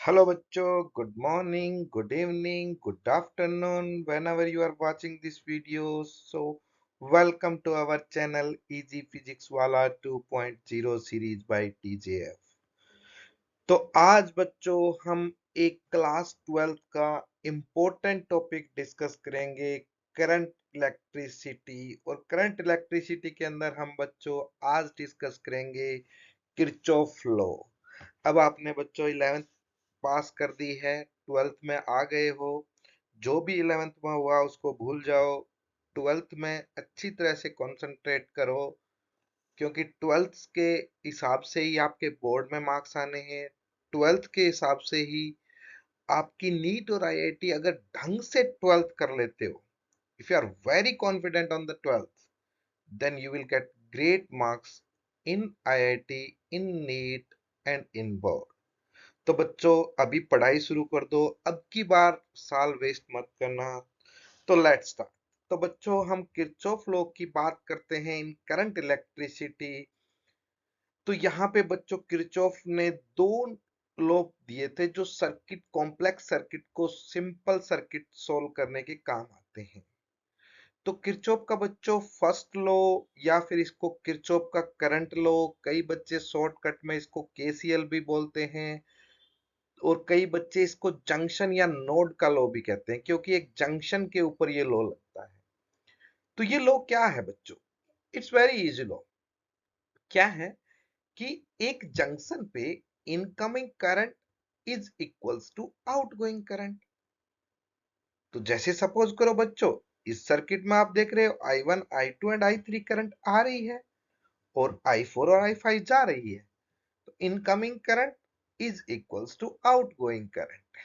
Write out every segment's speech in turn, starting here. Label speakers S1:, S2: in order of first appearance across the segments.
S1: Hello बच्चों, good morning, good evening, good afternoon, whenever you are watching this video. So, welcome to our channel Easy Physics Wala 2.0 series by TJF. तो आज बच्चों हम एक class 12th का important topic discuss करेंगे, current electricity. और current electricity के अंदर हम बच्चों आज डिस्कस करेंगे किरचॉफ लॉ। अब आपने बच्चों 11th पास कर दी है, 12th में आ गए हो। जो भी 11th में हुआ उसको भूल जाओ, 12th में अच्छी तरह से कंसंट्रेट करो, क्योंकि 12th के हिसाब से ही आपके बोर्ड में मार्क्स आने हैं। 12th के हिसाब से ही आपकी नीट और आईआईटी अगर ढंग से 12th कर लेते हो, if you are very confident on the 12th, then you will get great marks in IIT, in NEET and in board। तो बच्चों अभी पढ़ाई शुरू कर दो, अब की बार साल वेस्ट मत करना। तो लेट्स स्टार्ट। तो बच्चों हम किरचॉफ लॉ की बात करते हैं इन करंट इलेक्ट्रिसिटी। तो यहाँ पे बच्चों किरचॉफ ने दो लॉ दिए थे जो सर्किट, कॉम्प्लेक्स सर्किट को सिंपल सर्किट सोल्व करने के काम आते हैं। तो किरचॉफ का बच्चों फर्स्ट लॉ, या फिर इसको किरचॉफ का करंट लॉ, कई बच्चे शॉर्टकट में इसको केसीएल भी बोलते हैं, और कई बच्चे इसको जंक्शन या नोड का लॉ भी कहते हैं, क्योंकि एक जंक्शन के ऊपर ये लॉ लगता है। तो ये लॉ क्या है बच्चों? It's very easy law. क्या है कि एक जंक्शन पे incoming current is equals to outgoing current. तो जैसे सपोज करो बच्चों, इस सर्किट में आप देख रहे हो I1, I2 and I3 current आ रही है, और I4 और I5 जा रही है। तो incoming current is equals to outgoing current.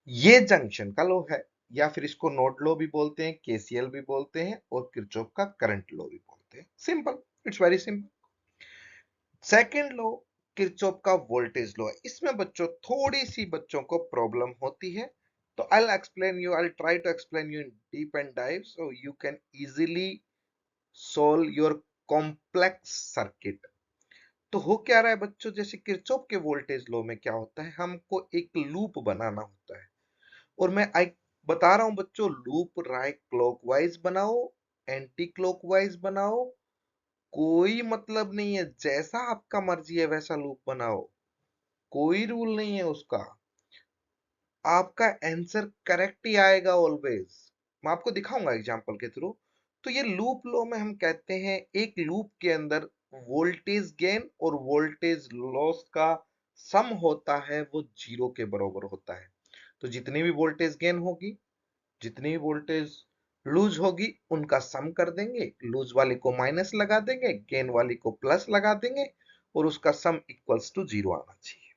S1: ये जंक्शन का लॉ है, या फिर इसको नोड लॉ भी बोलते हैं, केसीएल भी बोलते हैं, और किरचॉफ का करंट लॉ भी बोलते हैं। Simple, it's very simple. Second law Kirchhoff का वोल्टेज लॉ है। इसमें बच्चों थोड़ी सी बच्चों को प्रॉब्लम होती है, तो I try to explain you in deep and dive so you can easily solve your complex circuit. तो हो क्या रहा है बच्चों, जैसे किरचॉफ के वोल्टेज लॉ में क्या होता है, हमको एक लूप बनाना होता है। और मैं आई बता रहा हूं बच्चों, लूप राइट क्लॉकवाइज बनाओ, एंटी क्लॉकवाइज बनाओ, कोई मतलब नहीं है। जैसा आपका मर्जी है वैसा लूप बनाओ, कोई रूल नहीं है उसका। आपका आंसर करेक्ट ही आएगा ऑलवेज। मैं आपको दिखाऊंगा एग्जांपल के थ्रू। तो ये लूप लो में हम कहते हैं एक लूप के अंदर वोल्टेज गेन और वोल्टेज लॉस का सम होता है, वो जीरो के बराबर होता है। तो जितनी भी वोल्टेज गेन होगी, जितनी भी वोल्टेज लूज होगी, उनका सम कर देंगे। लूज वाली को माइनस लगा देंगे, गेन वाली को प्लस लगा देंगे, और उसका सम इक्वल्स टू जीरो आना चाहिए।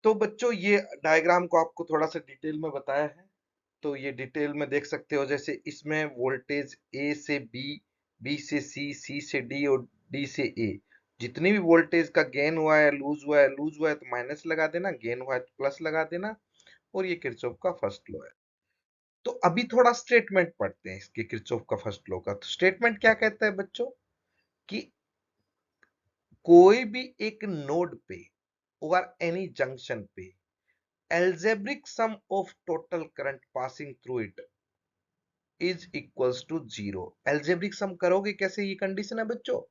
S1: तो बच्चों ये डायग्राम को आपको थोड़ा सा डिटेल में बताया है, तो ये डिटेल में देख सकते हो। जैसे इसमें वोल्टेज ए से बी, बी से सी, सी से डी और डी से ए, जितनी भी वोल्टेज का गेन हुआ है, लूज हुआ है, लूज हुआ है तो माइनस लगा देना, गेन हुआ है तो प्लस लगा देना। और ये किरचॉफ का फर्स्ट लॉ है। तो अभी थोड़ा स्टेटमेंट पढ़ते हैं इसके, किरचॉफ का फर्स्ट लॉ का। तो स्टेटमेंट क्या कहता है बच्चों, कि कोई भी एक नोड पे और एनी जंक्शन पे algebraic sum of total current passing through it is equals to zero. algebraic sum करोगे कैसे, ये कंडीशन है बच्चों,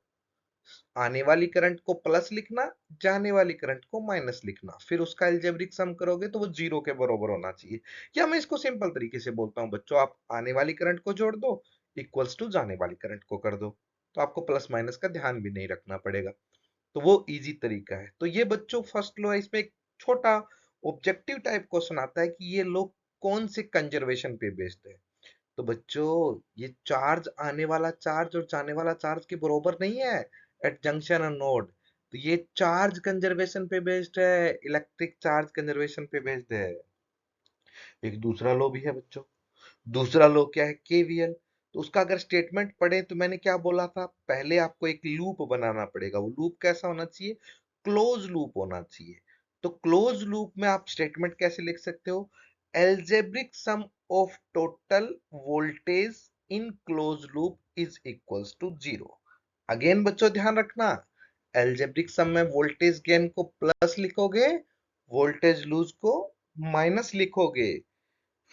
S1: आने वाली करंट को प्लस लिखना, जाने वाली करंट को माइनस लिखना, फिर उसका algebraic sum करोगे तो वो जीरो के बराबर होना चाहिए। या मैं इसको सिंपल तरीके से बोलता हूं बच्चों, आप आने वाली करंट को जोड़ दो, इक्वल्स टू जाने वाली करंट को कर दो, तो आपको प्लस माइनस का ध्यान भी नहीं रखना पड़ेगा। तो वो इजी तरीका है। तो ये बच्चों फर्स्ट लॉ है। इसमें एक छोटा ऑब्जेक्टिव टाइप क्वेश्चन आता है कि ये लॉ कौन से कंजर्वेशन पे बेस्ड है। तो बच्चों ये चार्ज, आने वाला चार्ज और जाने वाला चार्ज के बराबर नहीं है एट जंक्शन और नोड। तो ये चार्ज कंजर्वेशन पे बेस्ड है, इलेक्ट्रिक चार्ज कंजर्वेशन पे बेस्ड है। एक दूसरा लॉ भी है बच्चों। दूसरा लॉ क्या है, केवीएल। तो उसका अगर स्टेटमेंट पढ़े तो मैंने क्या बोला था, पहले आपको एक लूप बनाना पड़ेगा। वो लूप कैसा होना चाहिए, क्लोज लूप होना चाहिए। तो क्लोज लूप में आप स्टेटमेंट कैसे लिख सकते हो, algebraic sum of total voltage in close loop is equals to zero. Again बच्चों ध्यान रखना, एल्जेब्रिक सम में वोल्टेज गेन को प्लस लिखोगे, वोल्टेज लूज को माइनस लिखोगे।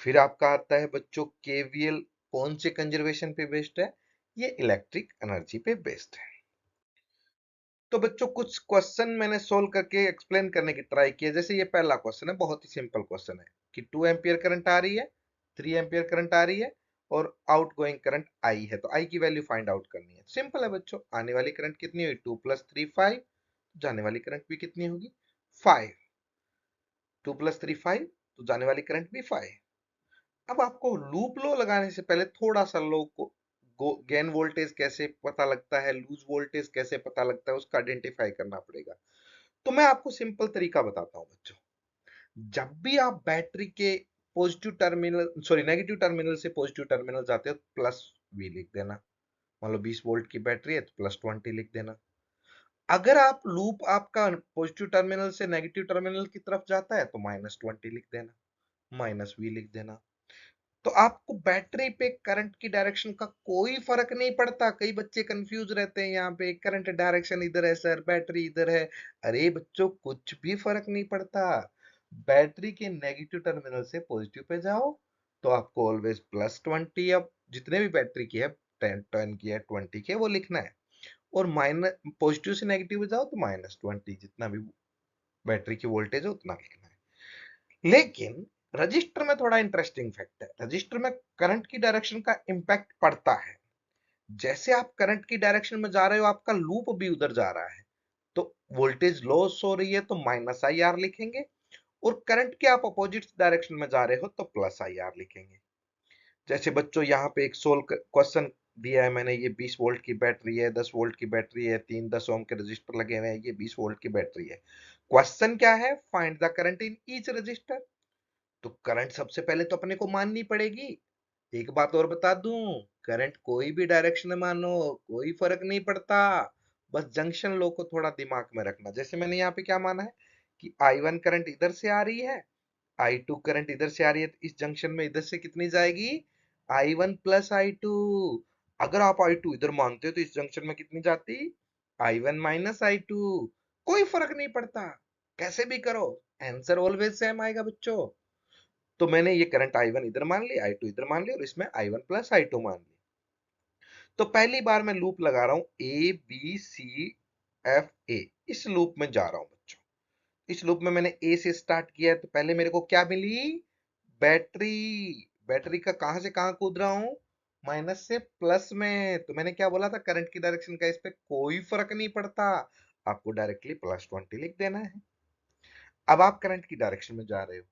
S1: फिर आपका आता है बच्चों केवीएल, कौन से कंजर्वेशन पे बेस्ड है? ये इलेक्ट्रिक एनर्जी पे बेस्ड है। तो बच्चों कुछ क्वेश्चन मैंने सोल्व करके एक्सप्लेन करने की ट्राई किया। जैसे ये पहला क्वेश्चन है, बहुत ही सिंपल क्वेश्चन है कि 2 एम्पियर करंट आ रही है, 3 एम्पियर करंट आ रही है और आउट गोइंग करंट आई है, तो आई की वैल्यू फाइंड आउट करनी है। सिंपल है बच्चों, आने वाली करंट कितनी हुई? 2 + 3 5, जाने वाली करंट भी कितनी होगी? 5। 2 + 3 5, तो जाने वाली करंट भी 5। अब आपको लूप लो लगाने से पहले थोड़ा सा लो को गेन वोल्टेज कैसे पता लगता है, लूज वोल्टेज कैसे पता लगता है, उसका आइडेंटिफाई करना पड़ेगा। तो मैं आपको सिंपल तरीका बताता हूं बच्चों। जब भी आप बैटरी के positive terminal sorry negative terminal से पॉजिटिव टर्मिनल जाते हो तो प्लस वी लिख देना। मान लो 20 वोल्ट की बैटरी है तो प्लस 20 लिख देना। अगर आप लूप आपका पॉजिटिव टर्मिनल से नेगेटिव टर्मिनल की तरफ जाता है तो -20 लिख देना, माइनस वी लिख देना। तो आपको बैटरी पे करंट की डायरेक्शन का कोई फर्क नहीं पड़ता। कई बच्चे कंफ्यूज रहते हैं यहाँ पे, करंट डायरेक्शन इधर है सर, बैटरी इधर है। अरे बच्चों कुछ भी फर्क नहीं पड़ता। बैटरी के नेगेटिव टर्मिनल से पॉजिटिव पे जाओ तो आपको ऑलवेज +20, अब जितने भी बैटरी की है, 10 की है, 20 की है, वो लिखना है। और माइनस पॉजिटिव से नेगेटिव में जाओ तो -20, जितना भी बैटरी की वोल्टेज है उतना लिखना है। लेकिन रजिस्टर में थोड़ा इंटरेस्टिंग फैक्ट है। रजिस्टर में करंट की डायरेक्शन का इंपैक्ट पड़ता है। जैसे आप करंट की डायरेक्शन में जा रहे हो, आपका लूप भी उधर जा रहा है, तो वोल्टेज लॉस हो रही है तो -IR लिखेंगे, और करंट के आप अपोजिट डायरेक्शन में जा रहे हो तो +IR लिखेंगे। जैसे बच्चों यहाँ पे एक सोल्व क्वेश्चन दिया है मैंने, ये 20 वोल्ट की बैटरी है, 10 वोल्ट की बैटरी है, 3 10 ओम के रजिस्टर लगे हुए हैं, ये 20 वोल्ट की बैटरी है। क्वेश्चन क्या है? Find the current in each resistor. तो करंट सबसे पहले तो अपने को माननी पड़ेगी। एक बात और बता दूं, करंट कोई भी डायरेक्शन में मानो, कोई फर्क नहीं पड़ता। बस जंक्शन लो को थोड़ा दिमाग में रखना। जैसे मैंने यहाँ पे क्या माना है कि I1 करंट इधर से आ रही है, I2 करंट इधर से आ रही है, तो इस जंक्शन में इधर से कितनी जाएगी? I1 + I2। अगर आप I2 इधर मानते हो तो इस जंक्शन में कितनी जाती? I1 - I2। कोई फर्क नहीं पड़ता, कैसे भी करो, आंसर ऑलवेज सेम आएगा बच्चों। तो मैंने ये करंट I1 इधर मान ली, I2 इधर मान ली, और इसमें I1 + I2 मान ली। तो पहली बार मैं लूप लगा रहा हूं, ABCFA, इस लूप में जा रहा हूं बच्चों। इस लूप में मैंने ए से स्टार्ट किया है, तो पहले मेरे को क्या मिली? बैटरी। बैटरी का कहां से कहां कूद रहा हूं? माइनस से प्लस में। तो मैंने क्या बोला था? करंट की डायरेक्शन का इस पे कोई फर्क नहीं पड़ता, आपको डायरेक्टली +20 लिख देना है। अब आप करंट की डायरेक्शन में जा रहे हो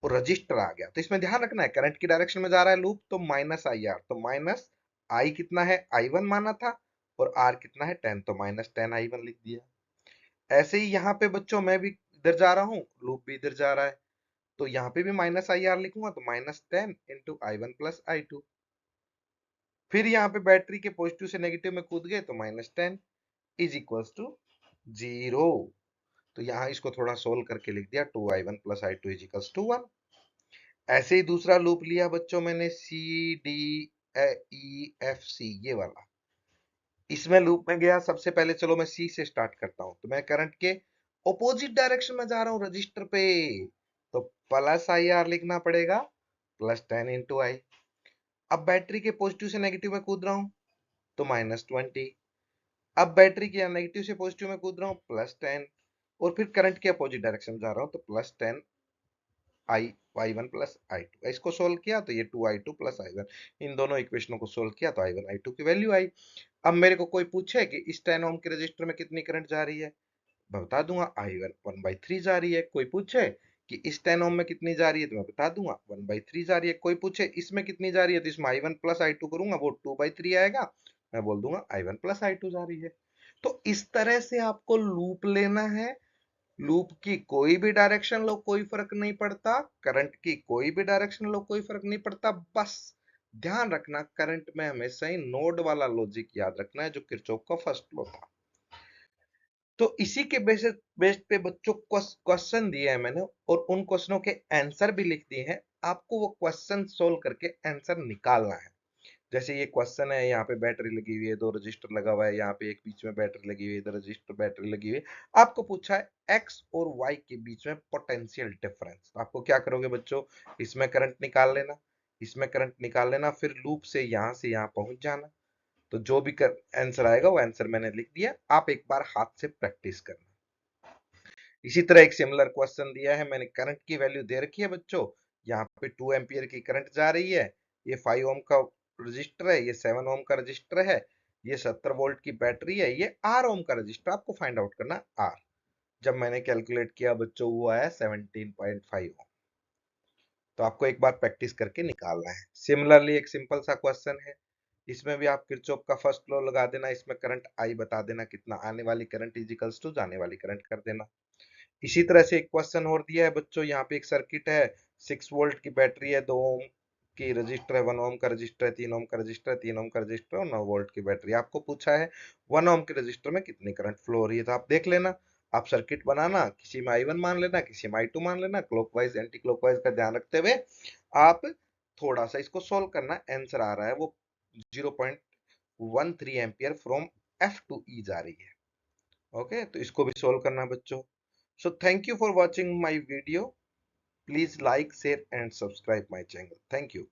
S1: और रजिस्टर आ गया, तो इसमें ध्यान रखना है करंट की डायरेक्शन में जा रहा है लूप, तो -IR, तो माइनस आई कितना है? I1 माना था, और R कितना है? 10, तो -10I1 लिख दिया। ऐसे ही यहाँ पे बच्चों मैं भी इधर जा रहा हूँ, लूप भी इधर जा रहा है, तो यहाँ पे भी -IR लिखूंगा, तो -10 इंटू I1 + I2। फिर यहाँ पे बैटरी के पॉजिटिव से नेगेटिव में कूद गए तो -10 इज इक्वल्स टू 0। तो यहाँ इसको थोड़ा सोल्व करके लिख दिया, 2I1 + I2 is equals to 1। ऐसे ही दूसरा लूप लिया बच्चों मैंने, CDEFC, ये वाला। इसमें लूप में गया, सबसे पहले चलो मैं सी से स्टार्ट करता हूं, तो मैं करंट के ऑपोजिट डायरेक्शन में जा रहा हूं रजिस्टर पे, तो +IR लिखना पड़ेगा, +10 इंटू आई। अब बैटरी के पॉजिटिव से नेगेटिव में कूद रहा हूं तो -20। अब बैटरी के नेगेटिव से पॉजिटिव में कूद रहा हूं, +10। और फिर करंट के अपोजिट डायरेक्शन में जा रहा हूं तो +10 I1 + I2। इसको सोल्व किया तो ये 2I2 + I1, इन दोनों इक्वेशनों को सोल्व किया तो I1 I2 की वैल्यू आई। अब मेरे को कोई पूछे कि इस 10 ओम के रजिस्टर में कितनी करंट जा रही है, मैं बता दूंगा I1 1/3 जा रही है। कोई पूछे कि इस 10 ओम में कितनी जा रही है, तो मैं बता दूंगा 1/3 जा रही है। कोई पूछे इसमें कितनी जा रही है, तो इसमें I1 + I2 करूंगा, वो 2/3 आएगा, मैं बोल दूंगा I1 + I2 जा रही है। तो इस तरह से आपको लूप लेना है। लूप की कोई भी डायरेक्शन लो कोई फर्क नहीं पड़ता, करंट की कोई भी डायरेक्शन लो कोई फर्क नहीं पड़ता। बस ध्यान रखना करंट में हमेशा ही नोड वाला लॉजिक याद रखना है, जो किरचॉफ का फर्स्ट लॉ था। तो इसी के बेसिस बेस पे बच्चों क्वेश्चन दिए हैं मैंने, और उन क्वेश्चनों के आंसर भी लिख दिए हैं। आपको वो क्वेश्चन सोल्व करके आंसर निकालना है। जैसे ये क्वेश्चन है, यहाँ पे बैटरी लगी हुई है, 2 रजिस्टर लगा हुआ है, यहाँ पे एक बीच में बैटरी लगी हुई है, इधर रजिस्टर बैटरी लगी हुई है। आपको पूछा है एक्स और वाई के बीच में पोटेंशियल डिफरेंस। तो आपको क्या करोगे बच्चों, इसमें करंट निकाल लेना, इसमें करंट निकाल लेना, फिर लूप से यहाँ पहुंच जाना। तो जो भी आंसर आएगा वो आंसर मैंने लिख दिया, आप एक बार हाथ से प्रैक्टिस करना। इसी तरह एक सिमिलर क्वेश्चन दिया है, मैंने करंट की वैल्यू दे रखी है बच्चों। यहाँ पे 2 एम्पियर की करंट जा रही है, ये 5 ओम का रजिस्टर है, ये 7 ओम का रजिस्टर है, ये 70 वोल्ट की बैटरी है, ये आर ओम का रजिस्टर। आपको फाइंड आउट करना आर। जब मैंने कैलकुलेट किया बच्चों, वो आया 17.5 ओम। तो आपको एक बार प्रैक्टिस करके निकालना है। सिमिलरली एक सिंपल सा क्वेश्चन है, इसमें भी आप किरचॉफ का फर्स्ट लॉ लगा देना, इसमें करंट आई बता देना कितना, आने वाली करंट इजिकल्स टू जाने वाली करंट कर देना। इसी तरह से एक क्वेश्चन और दिया है बच्चों, यहाँ पे एक सर्किट है, 6 वोल्ट की बैटरी है, 2 ओम की रजिस्टर है, 1 ओम का रजिस्टर है, 3 ओम का रजिस्टर है, 3 ओम का रजिस्टर और 9 वोल्ट की बैटरी। आपको पूछा है 1 ओम के रजिस्टर में कितनी करंट फ्लो हो रही है। तो आप देख लेना, आप सर्किट बनाना, किसी में I1 मान लेना, किसी में I2 मान लेना, क्लॉकवाइज एंटी क्लॉकवाइज का ध्यान रखते हुए आप थोड़ा सा इसको सोल्व करना। आंसर आ रहा है वो 0.13 ampere from F to E जा रही है। ओके, तो इसको भी सोल्व करना बच्चों। So thank you for watching my video. Please like, share and subscribe my channel. Thank you.